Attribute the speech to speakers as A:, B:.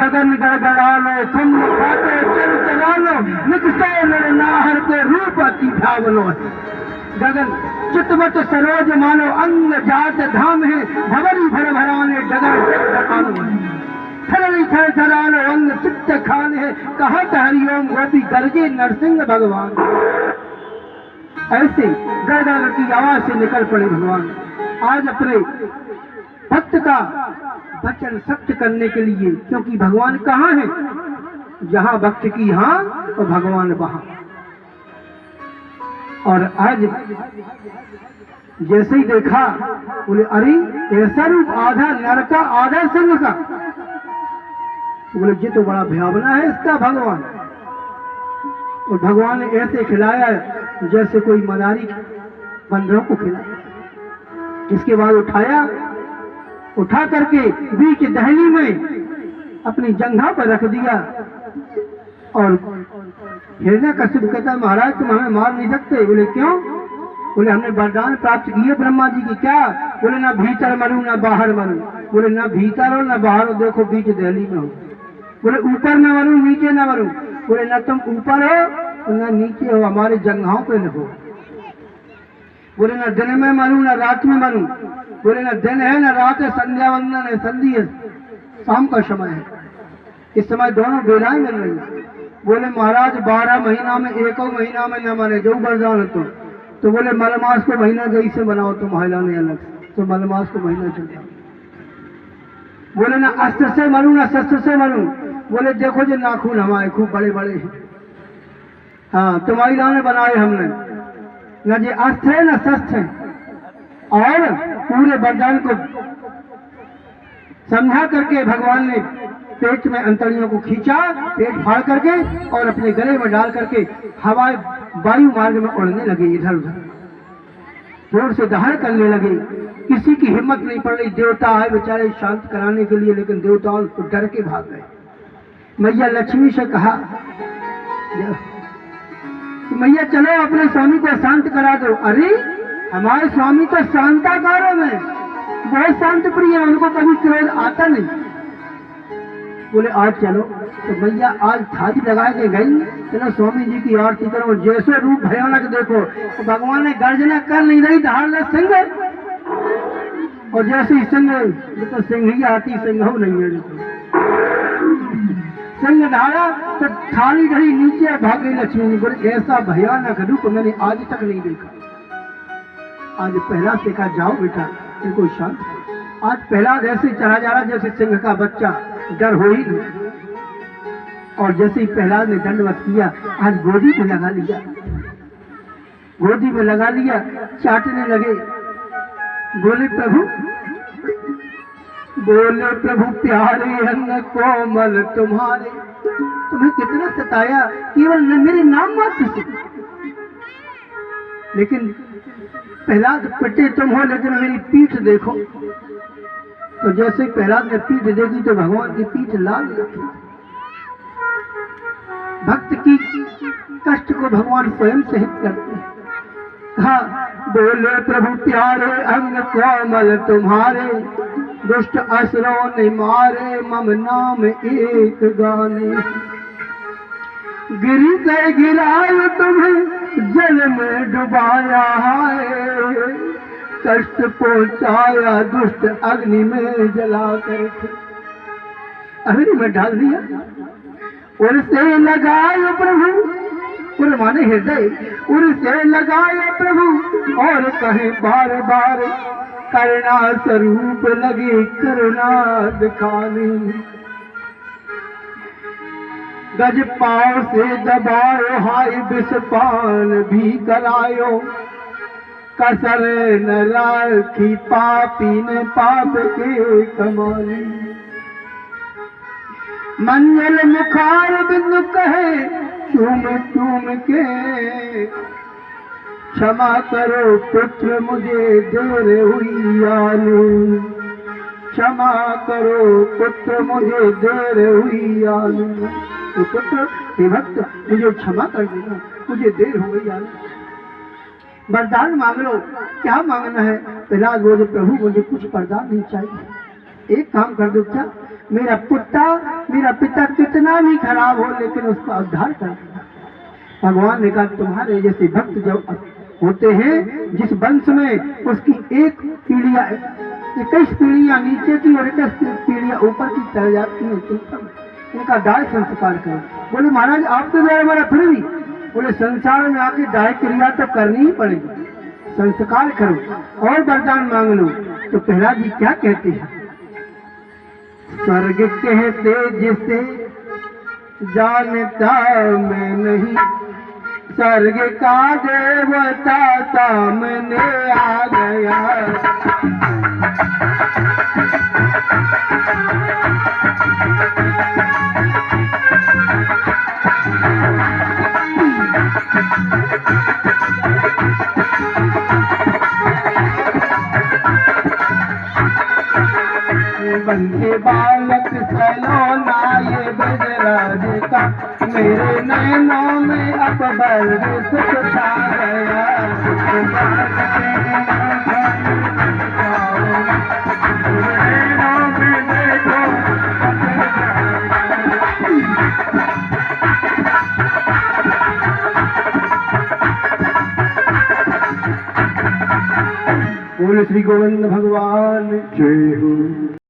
A: गगन गड़गड़ा लो, तुम खाते चल चला लो, निकसे नर नाहर के रूप अति भावनो है। गगन चितवट सरोज मानो, अंग जात धाम है, भवरी भर भराने डगर थरली थर थरानो, अंग चित्त खान है, कहत हरिओम गोपी गर्जे नरसिंह भगवान। ऐसे गड़गड़ की आवाज से निकल पड़े भगवान। आज अपने भक्त का वचन सत्य करने के लिए, क्योंकि भगवान कहाँ है? जहां भक्त की हाँ तो भगवान वहां। और आज जैसे ही देखा बोले अरे ऐसा रूप, आधा नर का आधा सिंह का। बोले ये तो बड़ा भयावना है इसका भगवान। और भगवान ने ऐसे खिलाया जैसे कोई मदारी बंदरों को खिलाया। इसके बाद उठा करके बीच दहली में अपनी जंघा पर रख दिया। और हिरण्यकशिपु कहता महाराज तुम हमें मार नहीं सकते। बोले क्यों? बोले हमने वरदान प्राप्त किए ब्रह्मा जी की। क्या? बोले ना भीतर मरूं ना बाहर मरूं। बोले ना भीतर हो ना बाहर हो, देखो बीच दहली में हो। बोले ऊपर ना मरूं नीचे ना मरूं। बोले ना तुम ऊपर हो ना नीचे हो, हमारे जंघाओं पे न हो। बोले ना दिन में मरूं ना रात में मरूं। बोले ना दिन है ना रात है, संध्या वंदन है, संधि है, शाम का समय है। इस समय दोनों बेलाएं मिल रही है। बोले महाराज 12 महीना में एक महीना में न मरे जो वरदान है। तो बोले मलमास को महीना जैसे बनाओ तुम महिला ने अलग, तो मलमास को महीना चलता। बोले ना अस्त्र से मरूं ना शस्त्र से मरूं। बोले देखो जो नाखून हमारे खूब बड़े बड़े हैं, हाँ तुम्हारी ने बनाए हमने, न ये अस्त्र है न शस्त्र है। और पूरे वरदान को समझा करके भगवान ने पेट में अंतड़ियों को खींचा, पेट फाड़ करके और अपने गले में डाल करके हवाएं वायु मार्ग में उड़ने लगे, इधर उधर जोर से दहाड़ करने लगे। किसी की हिम्मत नहीं पड़ रही। देवता आए बेचारे शांत कराने के लिए, लेकिन देवताओं को डर के भाग गए। मैया लक्ष्मी से कहा मैया चलो अपने स्वामी को शांत करा दो। अरे हमारे स्वामी तो शांताकार में बहुत शांत प्रिय है, उनको कभी क्रोध आता नहीं। बोले आज चलो। तो मैया आज थाली लगा के गई, चलो स्वामी जी की आरती करो। जैसे रूप भयानक देखो, तो भगवान ने गर्जना कर नहीं रही, धार सिंह। और जैसे ही सिंह, ये तो सिंह ही आती, सिंह हो नहीं है। सिंह धारा तो थाली घड़ी नीचे भाग गई लक्ष्मी। बोले ऐसा भयानक रूप मैंने आज तक नहीं देखा। आज पहला से कहा जाओ बेटा इनको शांत। आज पहला ऐसे चला जा रहा जैसे सिंह का बच्चा, डर हो ही नहीं। और जैसे ही प्रहलाद ने दंडवत किया, आज गोदी में लगा लिया, गोदी में लगा लिया, चाटने लगे। बोले प्रभु प्यारे अन्न कोमल तुम्हारे, तुम्हें कितना सताया केवल मेरे नाम मात्र से। लेकिन प्रहलाद पिटे तुम हो, लेकिन मेरी पीठ देखो। तो जैसे प्रहलाद ने पीठ देखी तो भगवान की पीठ लाल देखी। भक्त की कष्ट को भगवान स्वयं सहन करते हैं। कहा बोले प्रभु प्यारे अंग कोमल तुम्हारे, दुष्ट असुरों ने मारे मम नाम एक गाने। गिरी से गिराए तुम्हें जल में डुबाया है, कष्ट पहुंचाया दुष्ट अग्नि में जला करके। अग्नि में डाल दिया। उनसे लगाए प्रभु, उन माने हृदय, उनसे लगाए प्रभु और कहे बार बार, करुणा स्वरूप लगे करुणा दिखाने। गज पांव से दबाओ हाय विषपान भी करायो, कसर न राखी पापी ने पाप के कमानी। मंजल मुखार बिंदु कहे चूम चूम के, क्षमा करो पुत्र मुझे देर हुई आने। क्षमा करो पुत्र मुझे देर हुई आने। तो पुत्र हे भक्त मुझे क्षमा कर देना, मुझे देर हो गई आने। वरदान मांग लो, क्या मांगना है? प्रहलाद बोले प्रभु मुझे कुछ वरदान नहीं चाहिए, एक काम कर दो। क्या? मेरा पुत्र मेरा पिता कितना भी खराब हो लेकिन उसका उद्धार कर दिया। भगवान ने कहा तुम्हारे जैसे भक्त जब होते हैं जिस वंश में उसकी एक पीढ़िया 21 पीढ़ियां नीचे की और 21 पीढ़ियां ऊपर की चल जाती है, इनका दाह संस्कार करो। बोले महाराज आपके द्वारा हमारा फिर भी, बोले संसार में आके दाह क्रिया तो करनी ही पड़ेगी, संस्कार करो और वरदान मांग लो। तो प्रहलाद जी क्या कहते हैं, स्वर्ग कहते जिसे जानता मैं नहीं, स्वर्ग का देवता सामने आ गया। बंदे बालक सलोना ये ब्रजराज का, मेरे नैनों में अकबर सुख छा गया। बोले श्री गोविंद भगवान जय हो।